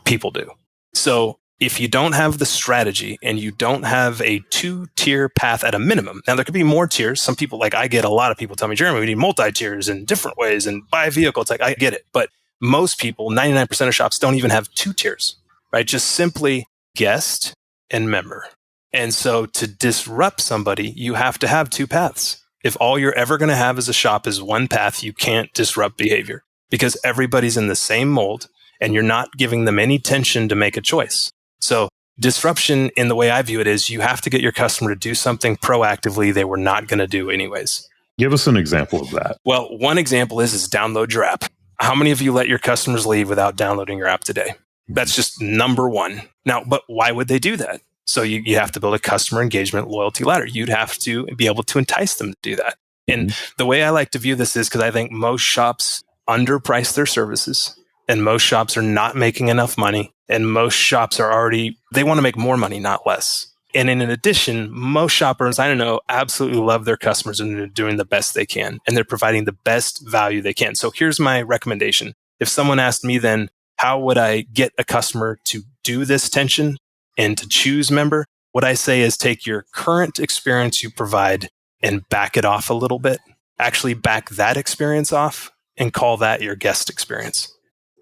People do. So if you don't have the strategy and you don't have a 2-tier path at a minimum, now there could be more tiers. Some people, like, I get a lot of people tell me, Jeremy, we need multi-tiers in different ways and buy a vehicle. It's like, I get it. But most people, 99% of shops, don't even have 2 tiers, right? Just simply guest and member. And so to disrupt somebody, you have to have 2 paths. If all you're ever going to have as a shop is one path, you can't disrupt behavior, because everybody's in the same mold and you're not giving them any tension to make a choice. So disruption, in the way I view it, is you have to get your customer to do something proactively they were not going to do anyways. Give us an example of that. Well, one example is download your app. How many of you let your customers leave without downloading your app today? That's just number one. Now, but why would they do that? So you have to build a customer engagement loyalty ladder. You'd have to be able to entice them to do that. And the way I like to view this is because I think most shops underprice their services and most shops are not making enough money. And most shops they want to make more money, not less. And in addition, most shoppers, I don't know, absolutely love their customers and they're doing the best they can. And they're providing the best value they can. So here's my recommendation. If someone asked me then, how would I get a customer to do this tension and to choose member? What I say is take your current experience you provide and back it off a little bit. Actually back that experience off and call that your guest experience.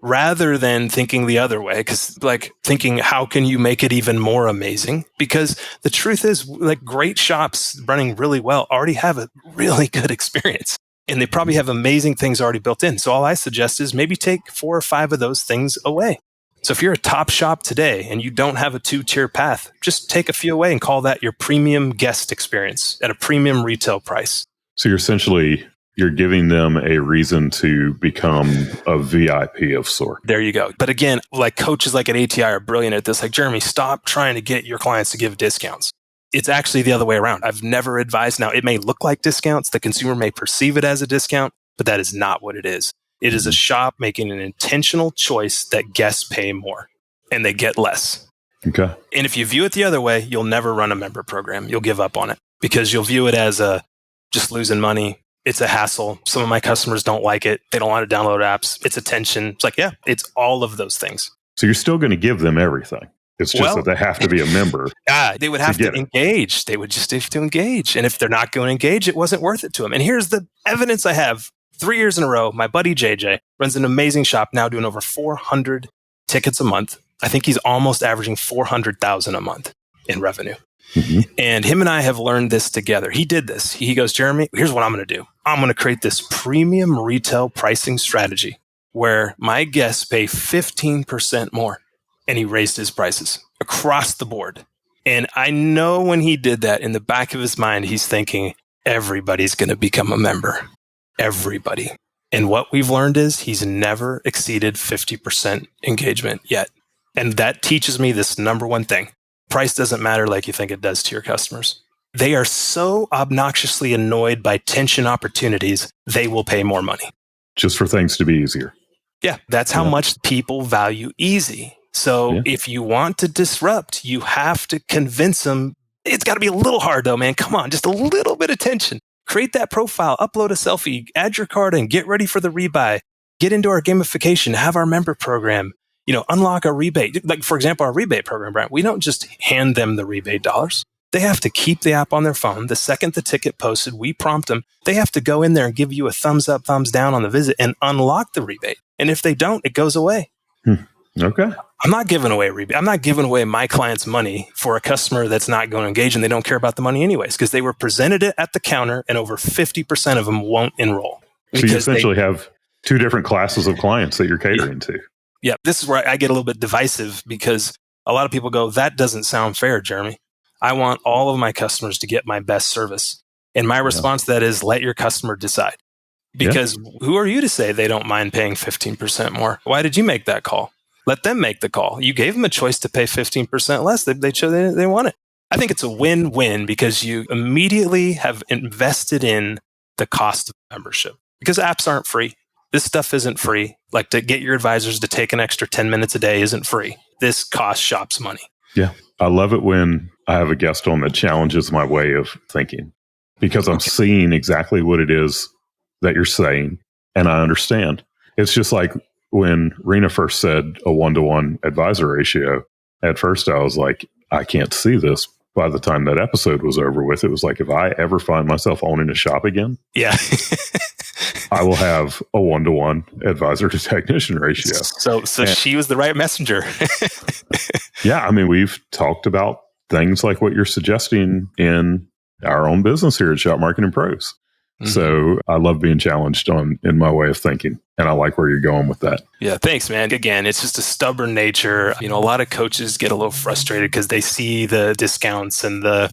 Rather than thinking the other way, because thinking, how can you make it even more amazing? Because the truth is, great shops running really well already have a really good experience. And they probably have amazing things already built in. So all I suggest is maybe take 4 or 5 of those things away. So if you're a top shop today and you don't have a 2-tier path, just take a few away and call that your premium guest experience at a premium retail price. So you're giving them a reason to become a VIP of sort. There you go. But again, coaches at ATI are brilliant at this. Jeremy, stop trying to get your clients to give discounts. It's actually the other way around. I've never advised. Now, it may look like discounts. The consumer may perceive it as a discount, but that is not what it is. It is a shop making an intentional choice that guests pay more and they get less. Okay. And if you view it the other way, you'll never run a member program. You'll give up on it because you'll view it as just losing money. It's a hassle. Some of my customers don't like it. They don't want to download apps. It's attention. It's it's all of those things. So you're still going to give them everything. It's just that they have to be a member. They would have to engage. They would just have to engage. And if they're not going to engage, it wasn't worth it to them. And here's the evidence I have. 3 years in a row, my buddy JJ runs an amazing shop now doing over 400 tickets a month. I think he's almost averaging 400,000 a month in revenue. And him and I have learned this together. He did this. He goes, Jeremy, here's what I'm going to do. I'm going to create this premium retail pricing strategy where my guests pay 15% more. And he raised his prices across the board. And I know when he did that, in the back of his mind, he's thinking, everybody's going to become a member. Everybody. And what we've learned is he's never exceeded 50% engagement yet. And that teaches me this number one thing. Price doesn't matter like you think it does to your customers. They are so obnoxiously annoyed by tension opportunities, they will pay more money. Just for things to be easier. Yeah, that's how much people value easy. So if you want to disrupt, you have to convince them. It's got to be a little hard though, man. Come on, just a little bit of tension. Create that profile, upload a selfie, add your card in, get ready for the rebuy, get into our gamification, have our member program, unlock a rebate. For example, our rebate program, Brian, we don't just hand them the rebate dollars. They have to keep the app on their phone. The second the ticket posted, we prompt them. They have to go in there and give you a thumbs up, thumbs down on the visit and unlock the rebate. And if they don't, it goes away. Okay. I'm not giving away a rebate. I'm not giving away my client's money for a customer that's not going to engage and they don't care about the money anyways because they were presented it at the counter and over 50% of them won't enroll. So you essentially have 2 different classes of clients that you're catering to. Yeah, this is where I get a little bit divisive because a lot of people go, that doesn't sound fair, Jeremy. I want all of my customers to get my best service. And my response to that is let your customer decide. Because who are you to say they don't mind paying 15% more? Why did you make that call? Let them make the call. You gave them a choice to pay 15% less. They chose they want it. I think it's a win-win because you immediately have invested in the cost of membership. Because apps aren't free. This stuff isn't free. To get your advisors to take an extra 10 minutes a day isn't free. This costs shops money. Yeah. I love it when I have a guest on that challenges my way of thinking because I'm seeing exactly what it is that you're saying and I understand. It's just like when Rena first said a 1-to-1 advisor ratio, at first I was like, I can't see this. By the time that episode was over with, it was like, if I ever find myself owning a shop again, I will have a 1-to-1 advisor to technician ratio. So she was the right messenger. Yeah. I mean, we've talked about things like what you're suggesting in our own business here at Shop Marketing Pros. So I love being challenged in my way of thinking. And I like where you're going with that. Yeah, thanks, man. Again, it's just a stubborn nature. A lot of coaches get a little frustrated because they see the discounts and the,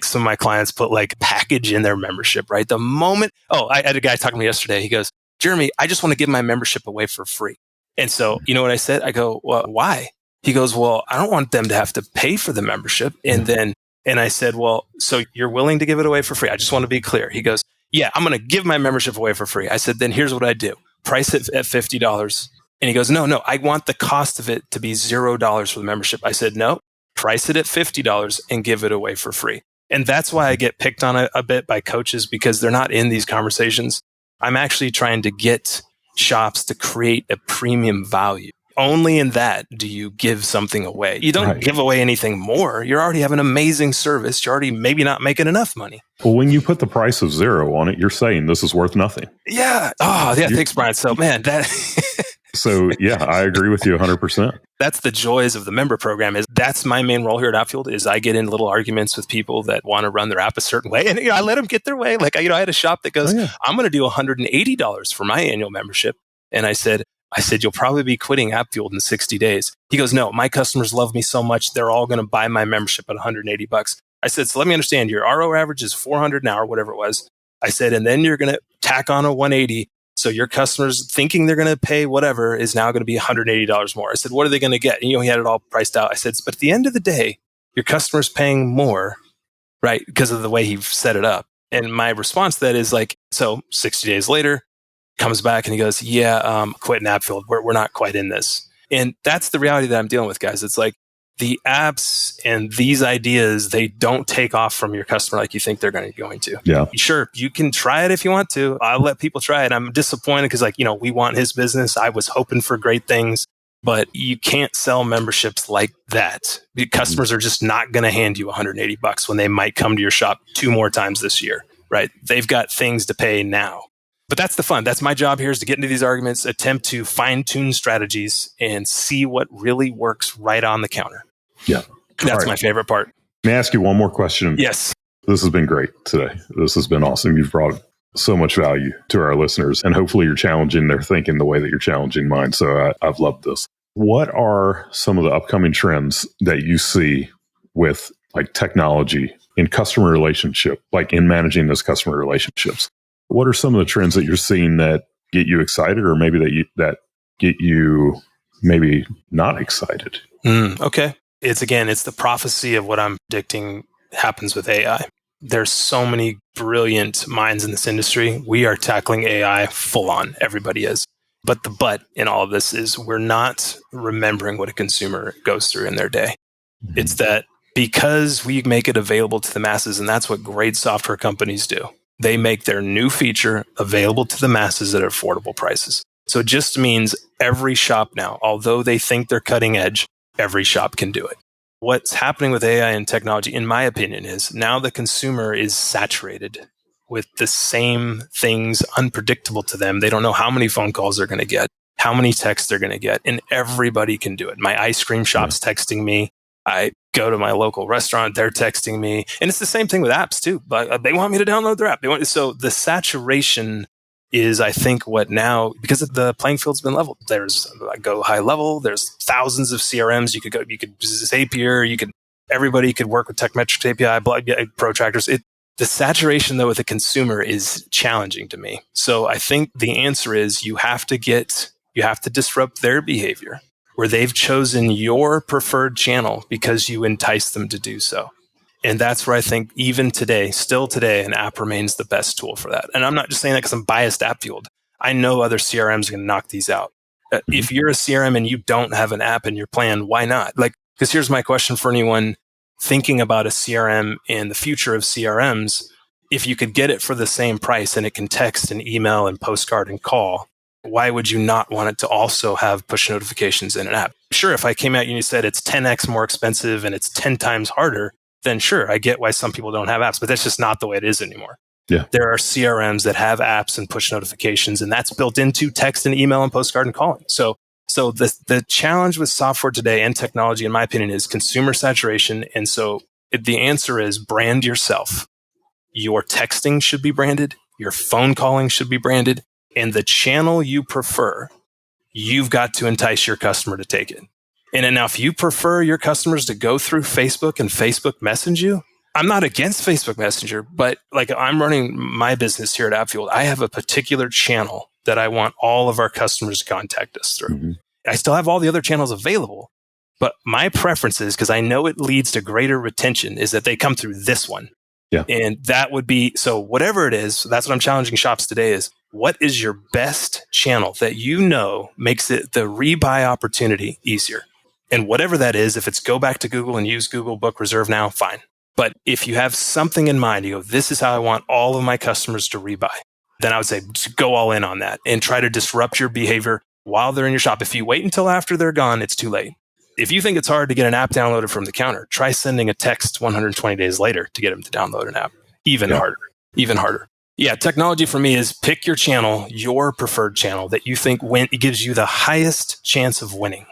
some of my clients put package in their membership, right? The moment, I had a guy talking to me yesterday. He goes, Jeremy, I just want to give my membership away for free. And so, you know what I said? I go, well, why? He goes, well, I don't want them to have to pay for the membership. And I said, well, so you're willing to give it away for free? I just want to be clear. He goes, yeah, I'm going to give my membership away for free. I said, then here's what I do. Price it at $50. And he goes, no, I want the cost of it to be $0 for the membership. I said, no, price it at $50 and give it away for free. And that's why I get picked on a bit by coaches, because they're not in these conversations. I'm actually trying to get shops to create a premium value. Only in that do you give something away. You don't give away anything more. You already have an amazing service. You're already maybe not making enough money. Well, when you put the price of $0 on it, you're saying this is worth nothing. Yeah. Oh, yeah. Thanks, Brian. So, man, So, yeah, I agree with you 100%. That's the joys of the member program. That's my main role here at AppFueled, is I get in little arguments with people that want to run their app a certain way. And I let them get their way. Like, I had a shop that goes, I'm going to do $180 for my annual membership. And I said, you'll probably be quitting AppFueled in 60 days. He goes, no, my customers love me so much, they're all going to buy my membership at $180. I said, so let me understand, your RO average is $400 an hour, whatever it was. I said, and then you're going to tack on a $180. So your customers thinking they're going to pay whatever is now going to be $180 more. I said, what are they going to get? And, he had it all priced out. I said, but at the end of the day, your customer's paying more, right? Because of the way he set it up. And my response to that is like, so 60 days later, comes back and he goes, quitting AppFueled. We're not quite in this. And that's the reality that I'm dealing with, guys. It's like the apps and these ideas, they don't take off from your customer like you think they're going to. Yeah. Sure, you can try it if you want to. I'll let people try it. I'm disappointed because we want his business. I was hoping for great things, but you can't sell memberships like that. The customers are just not going to hand you $180 when they might come to your shop 2 more times this year, right? They've got things to pay now. But that's the fun. That's my job here, is to get into these arguments, attempt to fine-tune strategies, and see what really works right on the counter. Yeah. That's my favorite part. May I ask you one more question? Yes. This has been great today. This has been awesome. You've brought so much value to our listeners, and hopefully you're challenging their thinking the way that you're challenging mine. So I've loved this. What are some of the upcoming trends that you see with like technology in customer relationship, like in managing those customer relationships? What are some of the trends that you're seeing that get you excited, or maybe that get you maybe not excited? Okay. It's the prophecy of what I'm predicting happens with AI. There's so many brilliant minds in this industry. We are tackling AI full on. Everybody is. But the but in all of this is we're not remembering what a consumer goes through in their day. Mm-hmm. It's that because we make it available to the masses, and that's what great software companies do. They make their new feature available to the masses at affordable prices. So it just means every shop now, although they think they're cutting edge, every shop can do it. What's happening with AI and technology, in my opinion, is now the consumer is saturated with the same things, unpredictable to them. They don't know how many phone calls they're going to get, how many texts they're going to get, and everybody can do it. My ice cream shop's texting me. I go to my local restaurant, they're texting me. And it's the same thing with apps too. But they want me to download their app. So the saturation is, I think, what now, because the playing field's been leveled. I go high level, there's thousands of CRMs. You could Zapier, everybody could work with TechMetrics API, protractors. The saturation though with the consumer is challenging to me. So I think the answer is you have to disrupt their behavior, where they've chosen your preferred channel because you entice them to do so. And that's where I think even today, still today, an app remains the best tool for that. And I'm not just saying that because I'm biased AppFueled. I know other CRMs are going to knock these out. If you're a CRM and you don't have an app in your plan, why not? Because here's my question for anyone thinking about a CRM and the future of CRMs. If you could get it for the same price and it can text and email and postcard and call, why would you not want it to also have push notifications in an app? Sure, if I came at you and you said it's 10x more expensive and it's 10 times harder, then sure, I get why some people don't have apps, but that's just not the way it is anymore. Yeah. There are CRMs that have apps and push notifications, and that's built into text and email and postcard and calling. So the challenge with software today and technology, in my opinion, is consumer saturation. And so the answer is brand yourself. Your texting should be branded. Your phone calling should be branded. And the channel you prefer, you've got to entice your customer to take it. And now if you prefer your customers to go through Facebook and Facebook message you, I'm not against Facebook Messenger, but I'm running my business here at AppFueled. I have a particular channel that I want all of our customers to contact us through. Mm-hmm. I still have all the other channels available, but my preference is, because I know it leads to greater retention, is that they come through this one. Yeah. And that would be, so whatever it is, that's what I'm challenging shops today is, what is your best channel that you know makes it the rebuy opportunity easier? And whatever that is, if it's go back to Google and use Google Book Reserve now, fine. But if you have something in mind, you go, this is how I want all of my customers to rebuy, then I would say go all in on that and try to disrupt your behavior while they're in your shop. If you wait until after they're gone, it's too late. If you think it's hard to get an app downloaded from the counter, try sending a text 120 days later to get them to download an app. Even harder. Yeah, technology for me is pick your channel, your preferred channel that you think it gives you the highest chance of winning.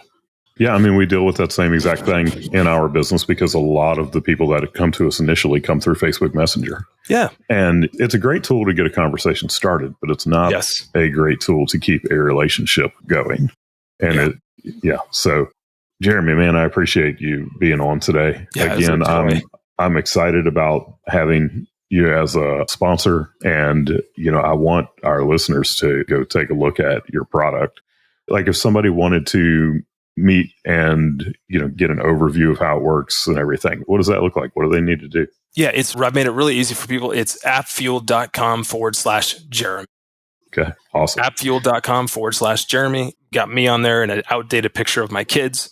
Yeah, I mean, we deal with that same exact thing in our business because a lot of the people that come to us initially come through Facebook Messenger. Yeah. And it's a great tool to get a conversation started, but it's not a great tool to keep a relationship going. And so Jeremy, man, I appreciate you being on today. Yeah, again, I'm excited about having you as a sponsor, and I want our listeners to go take a look at your product. Like if somebody wanted to meet and get an overview of how it works and everything, what does that look like? What do they need to do? Yeah, I've made it really easy for people. It's AppFueled.com/Jeremy. Okay, awesome. AppFueled.com/Jeremy. Got me on there and an outdated picture of my kids.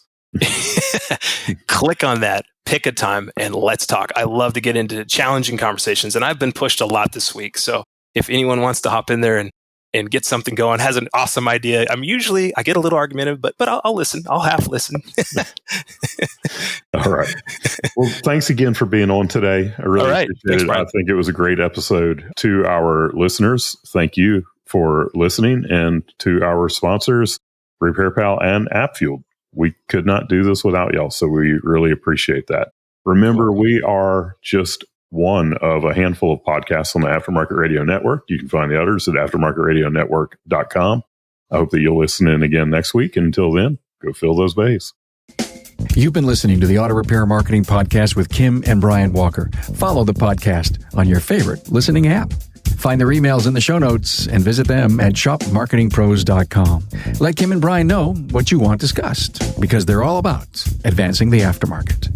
Click on that, pick a time, and let's talk. I love to get into challenging conversations, and I've been pushed a lot this week. So if anyone wants to hop in there and get something going, has an awesome idea, I get a little argumentative, but I'll listen. I'll half listen. All right. Well, thanks again for being on today. I really appreciate it. Brian. I think it was a great episode. To our listeners, thank you for listening, and to our sponsors, RepairPal and AppFueled. We could not do this without y'all, so we really appreciate that. Remember, we are just one of a handful of podcasts on the Aftermarket Radio Network. You can find the others at aftermarketradionetwork.com. I hope that you'll listen in again next week. Until then, go fill those bays. You've been listening to the Auto Repair Marketing Podcast with Kim and Brian Walker. Follow the podcast on your favorite listening app. Find their emails in the show notes and visit them at shopmarketingpros.com. Let Kim and Brian know what you want discussed, because they're all about advancing the aftermarket.